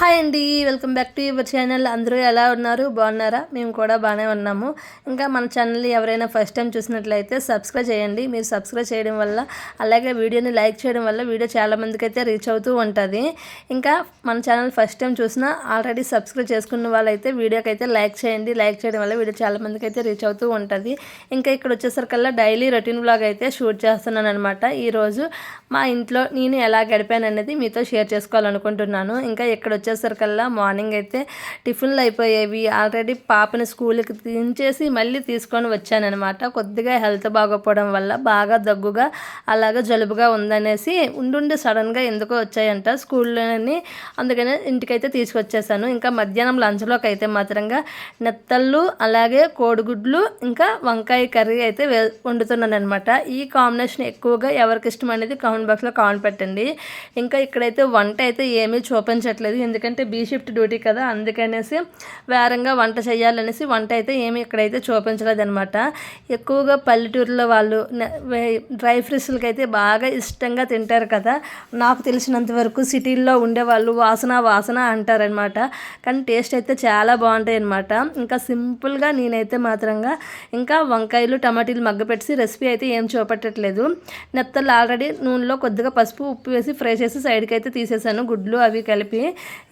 Hi అండి, welcome back to your channel. అందరూ ఎలా ఉన్నారు? బాగున్నారా? మేము కూడా బాగానే ఉన్నాము. ఇంకా మన ఛానల్ని ఎవరైనా ఫస్ట్ టైం చూసినట్లయితే సబ్స్క్రైబ్ చేయండి. మీరు సబ్స్క్రైబ్ చేయడం వల్ల, అలాగే వీడియోని లైక్ చేయడం వల్ల వీడియో చాలామందికి అయితే రీచ్ అవుతూ ఉంటుంది. ఇంకా మన ఛానల్ ఫస్ట్ టైం చూసినా ఆల్రెడీ సబ్స్క్రైబ్ చేసుకున్న వాళ్ళైతే వీడియోకి అయితే లైక్ చేయండి. లైక్ చేయడం వల్ల వీడియో చాలామందికి అయితే రీచ్ అవుతూ ఉంటుంది. ఇంకా ఇక్కడ వచ్చేసరికల్లా డైలీ రొటీన్ వ్లాగ్ అయితే షూట్ చేస్తున్నాను అనమాట. ఈరోజు మా ఇంట్లో నేను ఎలా గడిపాను అనేది మీతో షేర్ చేసుకోవాలనుకుంటున్నాను. ఇంకా ఇక్కడ వచ్చేసరికల్లా మార్నింగ్ అయితే టిఫిన్లు అయిపోయేవి. ఆల్రెడీ పాపని స్కూల్కి దించేసి మళ్ళీ తీసుకొని వచ్చానమాట. కొద్దిగా హెల్త్ బాగోపోవడం వల్ల బాగా దగ్గుగా అలాగే జలుబుగా ఉందనేసి ఉండుండి సడన్గా ఎందుకో వచ్చాయంట స్కూల్లోని. అందుకనే ఇంటికైతే తీసుకొచ్చేసాను. ఇంకా మధ్యాహ్నం లంచ్లోకి అయితే మాత్రంగా నెత్తళ్ళు అలాగే కోడిగుడ్లు ఇంకా వంకాయ కర్రీ అయితే వండుతున్నాను అనమాట. ఈ కాంబినేషన్ ఎక్కువగా ఎవరికి ఇష్టం అనేది కామెంట్ బాక్స్లో కామెంట్ పెట్టండి. ఇంకా ఇక్కడైతే వంట అయితే ఏమీ చూపించట్లేదు, ఎందుకంటే బీ షిఫ్ట్ డ్యూటీ కదా, అందుకనేసి వేరంగా వంట చేయాలనేసి వంట అయితే ఏమీ ఇక్కడైతే చూపించలేదు అనమాట. ఎక్కువగా పల్లెటూరులో వాళ్ళు డ్రై ఫ్రూట్స్లకి అయితే బాగా ఇష్టంగా తింటారు కదా. నాకు తెలిసినంత వరకు సిటీల్లో ఉండేవాళ్ళు వాసన వాసన అంటారనమాట. కానీ టేస్ట్ అయితే చాలా బాగుంటాయి అనమాట. ఇంకా సింపుల్గా నేనైతే మాత్రంగా ఇంకా వంకాయలు టమాటీలు మగ్గపెట్టి రెసిపీ అయితే ఏం చూపెట్టట్లేదు. నెత్తలు ఆల్రెడీ నూనెలో కొద్దిగా పసుపు ఉప్పు వేసి ఫ్రై చేసి సైడ్కి అయితే తీసేసాను, గుడ్లు అవి కలిపి.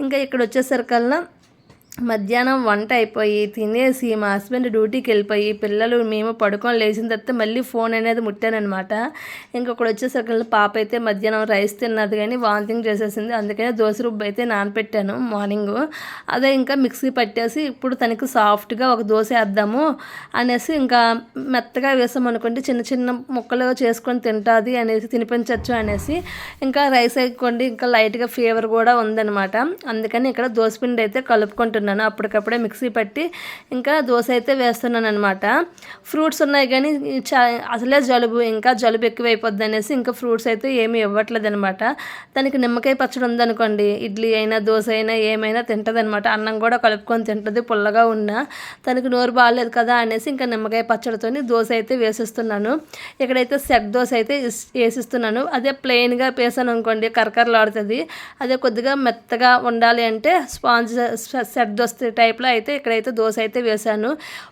ఇంకా ఇక్కడ వచ్చేసరికల్లా మధ్యాహ్నం వంట అయిపోయి తినేసి మా హస్బెండ్ డ్యూటీకి వెళ్ళిపోయి పిల్లలు మేము పడుకొని లేచిన తర్వాత మళ్ళీ ఫోన్ అనేది ముట్టానమాట. ఇంకొకటి వచ్చేసరికి పాప అయితే మధ్యాహ్నం రైస్ తిన్నది కానీ వాంతింగ్ చేసేసింది. అందుకనే దోశ రుబ్బు అయితే నానపెట్టాను మార్నింగ్. అదే ఇంకా మిక్సీ పట్టేసి ఇప్పుడు తనకి సాఫ్ట్గా ఒక దోశ వేద్దాము అనేసి ఇంకా మెత్తగా వేసామనుకోండి చిన్న చిన్న ముక్కలు చేసుకొని తింటుంది అనేసి తినిపించవచ్చు అనేసి ఇంకా రైస్ అయిపోండి. ఇంకా లైట్గా ఫీవర్ కూడా ఉందన్నమాట. అందుకని ఇక్కడ దోశపిండి అయితే కలుపుకుంటున్నాను. అప్పటికప్పుడే మిక్సీ పట్టి ఇంకా దోశ అయితే వేస్తున్నాను అనమాట. ఫ్రూట్స్ ఉన్నాయి కానీ అసలే జలుబు ఎక్కువైపోద్ది అనేసి ఇంకా ఫ్రూట్స్ అయితే ఏమీ ఇవ్వట్లేదు అనమాట. దానికి నిమ్మకాయ పచ్చడి ఉందనుకోండి, ఇడ్లీ అయినా దోశ అయినా ఏమైనా తింటుంది అనమాట. అన్నం కూడా కలుపుకొని తింటుంది పుల్లగా ఉన్నా. తనకి నోరు బాగాలేదు కదా అనేసి ఇంకా నిమ్మకాయ పచ్చడితో దోశ అయితే వేసిస్తున్నాను. ఇక్కడైతే సెట్ దోశ అయితే వేసిస్తున్నాను. అదే ప్లెయిన్గా వేసాను అనుకోండి కరకరలాడుతుంది. అదే కొద్దిగా మెత్తగా ఉండాలి అంటే స్పాంజ్ సెట్ దోశ టైప్లో అయితే ఇక్కడైతే దోశ అయితే వేసాను.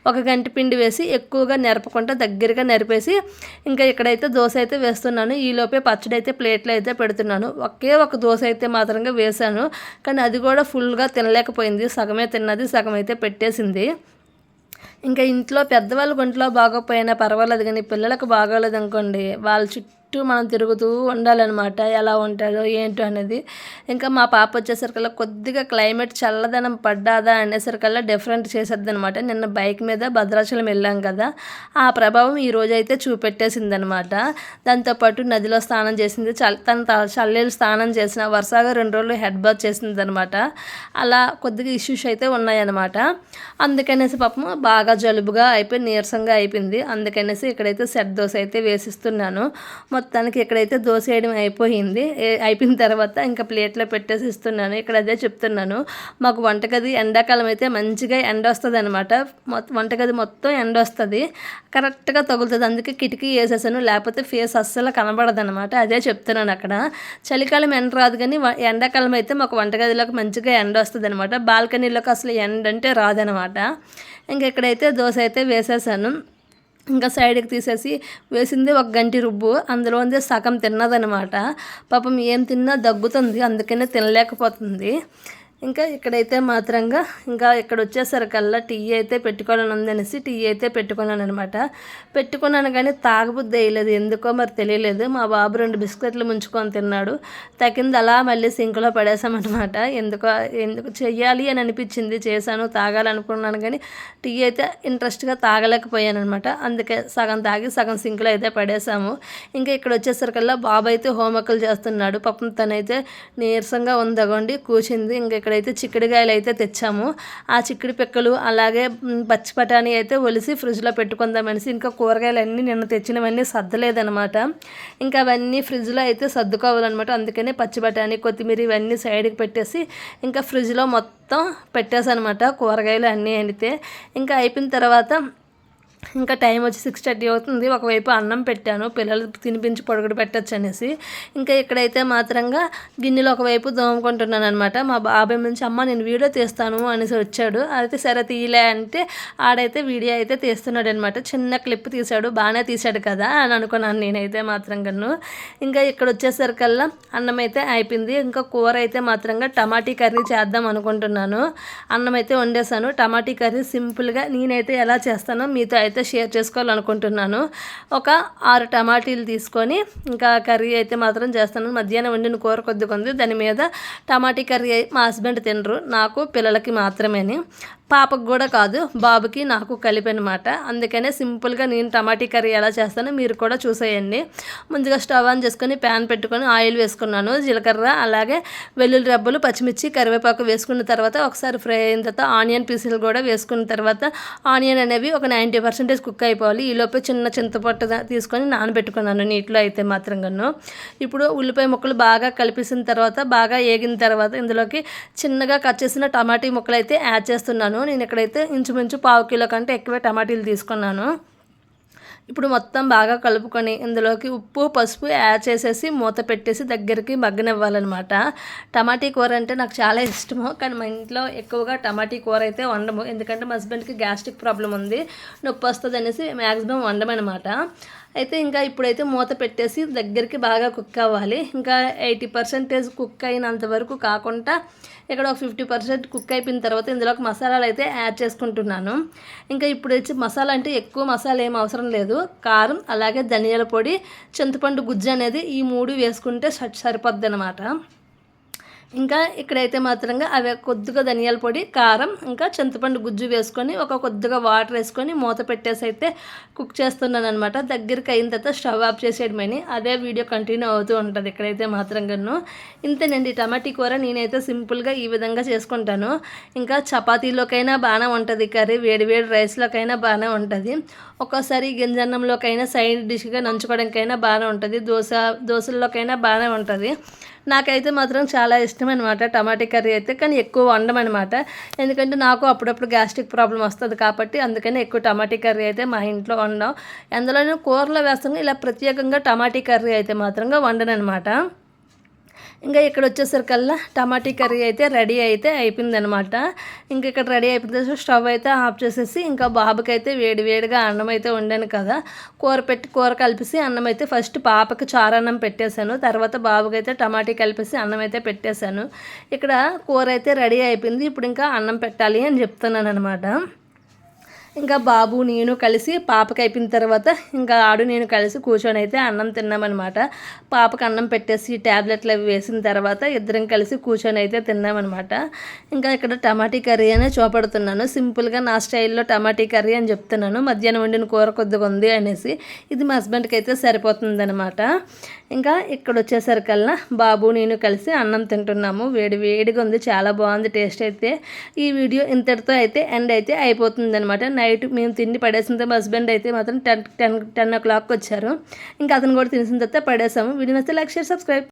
ఒక గంట పిండి వేసి ఎక్కువగా నెరపకుండా దగ్గరగా నెరిపేసి ఇంకా ఇక్కడైతే దోశ అయితే వేస్తున్నాను. ఈలోపే పచ్చడి అయితే ప్లేట్లో అయితే పెడుతున్నాను. ఒకే ఒక దోశ అయితే మాత్రంగా వేసాను, కానీ అది కూడా ఫుల్గా తినలేకపోయింది. సగమే తిన్నది, సగం అయితే పెట్టేసింది. ఇంకా ఇంట్లో పెద్దవాళ్ళ ఒంట్లో బాగోపోయినా పర్వాలేదు, కానీ పిల్లలకు బాగోలేదు అనుకోండి వాళ్ళ చుట్టూ మనం తిరుగుతూ ఉండాలన్నమాట. ఎలా ఉంటుందో ఏంటో అనేది. ఇంకా మా పాప వచ్చేసరికల్లా కొద్దిగా క్లైమేట్ చల్లదనం పడ్డాదా అనేసరికల్లా డిఫరెంట్ చేసేది అనమాట. నిన్న బైక్ మీద భద్రాచలం వెళ్ళాం కదా, ఆ ప్రభావం ఈరోజు అయితే చూపెట్టేసిందనమాట. దాంతోపాటు నదిలో స్నానం చేసింది, తన చల్లేళ్ళు స్నానం చేసిన వరుసగా 2 రోజులు హెడ్ బాత్ చేసింది అనమాట. అలా కొద్దిగా ఇష్యూస్ అయితే ఉన్నాయన్నమాట. అందుకనేసి పాపం బాగా జలుబుగా అయిపోయి నీరసంగా అయిపోయింది. అందుకనేసి ఇక్కడైతే సెట్ దోశ అయితే వేసిస్తున్నాను. మొత్తానికి ఇక్కడైతే దోశ వేయడం అయిపోయిన తర్వాత ఇంకా ప్లేట్లో పెట్టేసి ఇస్తున్నాను. ఇక్కడ అదే చెప్తున్నాను, మాకు వంటగది ఎండాకాలం అయితే మంచిగా ఎండ వస్తుంది అనమాట. వంటగది మొత్తం ఎండ వస్తుంది, కరెక్ట్గా తగులుతుంది. అందుకే కిటికీ వేసేసాను, లేకపోతే ఫేస్ అస్సలు కనబడదు అనమాట. అదే చెప్తున్నాను. అక్కడ చలికాలం ఎండ రాదు, కానీ ఎండాకాలం అయితే మాకు వంటగదిలోకి మంచిగా ఎండ వస్తుంది అనమాట. బాల్కనీలోకి అసలు ఎండ అంటే రాదనమాట. ఇంకా ఇక్కడైతే దోశ అయితే వేసేసాను. ఇంకా సైడ్కి తీసేసి వేసింది ఒక గంటి రుబ్బు, అందులో సగం తిన్నదనమాట. పాపం ఏం తిన్నా దగ్గుతుంది, అందుకనే తినలేకపోతుంది. ఇంకా ఇక్కడైతే మాత్రంగా ఇంకా ఇక్కడ వచ్చేసరికల్లా టీ అయితే పెట్టుకోవాలని ఉందనేసి టీ అయితే పెట్టుకున్నాను అనమాట. పెట్టుకున్నాను కానీ తాగబుద్ధి వేయలేదు, ఎందుకో మరి తెలియలేదు. మా బాబు 2 బిస్కెట్లు ముంచుకొని తిన్నాడు, తగ్గింది అలా మళ్ళీ సింక్లో పడేసామన్నమాట. ఎందుకు చెయ్యాలి అని అనిపించింది, చేశాను, తాగాలనుకున్నాను కానీ టీ అయితే ఇంట్రెస్ట్గా తాగలేకపోయాను అనమాట. అందుకే సగం తాగి సగం సింక్లో అయితే పడేసాము. ఇంకా ఇక్కడ వచ్చేసరికల్లా బాబు అయితే హోంవర్క్లు చేస్తున్నాడు. పాపం తనైతే నీరసంగా ఉందగోండి కూర్చుంది. ఇంకా ఇక్కడైతే చిక్కుడుకాయలు అయితే తెచ్చాము. ఆ చిక్కుడు పిక్కలు అలాగే పచ్చి బఠానీ అయితే ఒలిసి ఫ్రిడ్జ్లో పెట్టుకుందామనేసి ఇంకా కూరగాయలన్నీ నిన్న తెచ్చినవన్నీ సర్దలేదనమాట. ఇంకా అవన్నీ ఫ్రిడ్జ్లో అయితే సర్దుకోవాలన్నమాట. అందుకనే పచ్చి బఠానీ కొత్తిమీర ఇవన్నీ సైడ్కి పెట్టేసి ఇంకా ఫ్రిడ్జ్లో మొత్తం పెట్టేసానమాట కూరగాయలు అన్నీ. అయితే ఇంకా అయిపోయిన తర్వాత ఇంకా టైం వచ్చి 6:30 అవుతుంది. ఒకవైపు అన్నం పెట్టాను, పిల్లలు తినిపించి పడుకుని పెట్టచ్చు అనేసి. ఇంకా ఇక్కడైతే మాత్రంగా గిన్నెలు ఒకవైపు దోముకుంటున్నాను అనమాట. మా బాబాయ్ నుంచి అమ్మ నేను వీడియో తీస్తాను అనేసి వచ్చాడు. అయితే సరే తీయలే అంటే ఆడైతే వీడియో అయితే తీస్తున్నాడు అనమాట. చిన్న క్లిప్ తీశాడు, బాగానే తీశాడు కదా అని అనుకున్నాను నేనైతే మాత్రంగాను. ఇంకా ఇక్కడ వచ్చేసరికల్లా అన్నం అయితే అయిపోయింది. ఇంకా కూర అయితే మాత్రంగా టమాటీ కర్రీ చేద్దాం అనుకుంటున్నాను. అన్నం అయితే వండేసాను. టమాటీ కర్రీ సింపుల్గా నేనైతే ఎలా చేస్తానో మీతో అయితే షేర్ చేసుకోవాలనుకుంటున్నాను. ఒక 6 టమాటీలు తీసుకొని ఇంకా కర్రీ అయితే మాత్రం చేస్తాను. మధ్యాహ్నం వండిన కూర కొద్దిగా ఉంది, దాని మీద టమాటీ కర్రీ మా హస్బెండ్ తినరు, నాకు పిల్లలకి మాత్రమేని. పాపకు కూడా కాదు, బాబుకి నాకు కలిపి అనమాట. అందుకనే సింపుల్గా నేను టమాటీ కర్రీ ఎలా చేస్తానో మీరు కూడా చూసేయండి. ముందుగా స్టవ్ ఆన్ చేసుకొని ప్యాన్ పెట్టుకొని ఆయిల్ వేసుకున్నాను. జీలకర్ర అలాగే వెల్లుల్లి రెబ్బలు, పచ్చిమిర్చి, కరివేపాకు వేసుకున్న తర్వాత ఒకసారి ఫ్రై అయిన తర్వాత ఆనియన్ పీసులు కూడా వేసుకున్న తర్వాత ఆనియన్ అనేవి ఒక 90% కుక్ అయిపోవాలి. ఈలోపే చిన్న చింతపట్టు తీసుకొని నానబెట్టుకున్నాను నీటిలో అయితే మాత్రంగాను. ఇప్పుడు ఉల్లిపాయ ముక్కలు బాగా కలిపేసిన తర్వాత బాగా ఏగిన తర్వాత ఇందులోకి చిన్నగా కట్ చేసిన టమాటీ ముక్కలు అయితే యాడ్ చేస్తున్నాను. నేను ఇక్కడైతే ఇంచుమించు 1/2 కిలో కంటే ఎక్కువే టమాటీలు తీసుకున్నాను. ఇప్పుడు మొత్తం బాగా కలుపుకొని ఇందులోకి ఉప్పు, పసుపు యాడ్ చేసేసి మూత పెట్టేసి దగ్గరికి మగ్గనివ్వాలన్నమాట. టమాటీ కూర అంటే నాకు చాలా ఇష్టము, కానీ మా ఇంట్లో ఎక్కువగా టమాటీ కూర అయితే వండము. ఎందుకంటే మా హస్బెండ్కి గ్యాస్ట్రిక్ ప్రాబ్లం ఉంది, నొప్పి వస్తుంది అనేసి మ్యాక్సిమం వండమనమాట. అయితే ఇంకా ఇప్పుడైతే మూత పెట్టేసి దగ్గరికి బాగా కుక్ అవ్వాలి. ఇంకా 80% కుక్ అయినంత వరకు కాకుండా ఇక్కడ ఒక 50% కుక్ అయిపోయిన తర్వాత ఇందులోకి మసాలాలు అయితే యాడ్ చేసుకుంటున్నాను. ఇంకా ఇప్పుడు వచ్చి మసాలా అంటే ఎక్కువ మసాలా ఏం అవసరం లేదు. కారం అలాగే ధనియాల పొడి, చింతపండు గుజ్జు అనేది ఈ 3 వేసుకుంటే సరిపోద్ది అనమాట. ఇంకా ఇక్కడైతే మాత్రంగా అవి కొద్దిగా ధనియాల పొడి, కారం, ఇంకా చింతపండు గుజ్జు వేసుకొని కొద్దిగా వాటర్ వేసుకొని మూత పెట్టేసి అయితే కుక్ చేస్తున్నాను అనమాట. దగ్గరికి అయిన తర్వాత స్టవ్ ఆఫ్ చేసేయడమని అదే వీడియో కంటిన్యూ అవుతూ ఉంటుంది ఇక్కడైతే మాత్రంగాను. ఇంతేనండి టమాటీ కూర నేనైతే సింపుల్గా ఈ విధంగా చేసుకుంటాను. ఇంకా చపాతీలోకైనా బాగానే ఉంటుంది కర్రీ, వేడివేడి రైస్లోకైనా బాగానే ఉంటుంది, ఒక్కోసారి గింజన్నంలోకైనా సైడ్ డిష్గా నంచుకోవడానికైనా బాగానే ఉంటుంది, దోశల్లోకైనా బాగానే ఉంటుంది. నాకైతే మాత్రం చాలా ఇష్టం అనమాట టమాటీ కర్రీ అయితే, కానీ ఎక్కువ వండమనమాట. ఎందుకంటే నాకు అప్పుడప్పుడు గ్యాస్ట్రిక్ ప్రాబ్లం వస్తుంది కాబట్టి అందుకని ఎక్కువ టమాటీ కర్రీ అయితే మా ఇంట్లో వండాం. అందులోనూ కూరలో వేస్తాం, ఇలా ప్రత్యేకంగా టమాటీ కర్రీ అయితే మాత్రంగా వండనమాట. ఇంకా ఇక్కడ వచ్చేసరికల్లా టమాటీ కర్రీ అయితే రెడీ అయితే అయిపోయిందనమాట. ఇంకా ఇక్కడ రెడీ అయిపోయింది, స్టవ్ అయితే ఆఫ్ చేసేసి ఇంకా బాబుకి అయితే వేడివేడిగా అన్నం అయితే వండాను కదా, కూర కలిపేసి అన్నం అయితే ఫస్ట్ పాపకి చారన్నం పెట్టేశాను, తర్వాత బాబుకి అయితే టమాటీ కలిపేసి అన్నం అయితే పెట్టేశాను. ఇక్కడ కూర అయితే రెడీ అయిపోయింది. ఇప్పుడు ఇంకా అన్నం పెట్టాలి అని చెప్తున్నాను అనమాట. ఇంకా బాబు నేను కలిసి పాపకి అయిపోయిన తర్వాత ఇంకా నేను కలిసి కూర్చొని అయితే అన్నం తిన్నామన్నమాట. పాపకి అన్నం పెట్టేసి ట్యాబ్లెట్లు అవి వేసిన తర్వాత ఇద్దరం కలిసి కూర్చొని అయితే తిన్నామన్నమాట. ఇంకా ఇక్కడ టమాటీ కర్రీ అనే చూపెడుతున్నాను, సింపుల్గా నా స్టైల్లో టమాటీ కర్రీ అని చెప్తున్నాను. మధ్యాహ్నం వండిన కూర కొద్దిగా ఉంది అనేసి, ఇది మా హస్బెండ్కి అయితే సరిపోతుందన్నమాట. ఇంకా ఇక్కడ వచ్చేసరికల్లా బాబు నేను కలిసి అన్నం తింటున్నాము. వేడిగా ఉంది, చాలా బాగుంది టేస్ట్ అయితే. ఈ వీడియో ఇంతటితో అయితే ఎండ్ అయితే అయిపోతుందన్నమాట. నైట్ మేము తిండి పడేసిన మా హస్బెండ్ అయితే మాత్రం 10 o'clock వచ్చారు. ఇంకా అతను కూడా తినేసిన తర్వాత పడేసాము. వీడియో నచ్చితే లైక్, షేర్, సబ్స్క్రైబ్.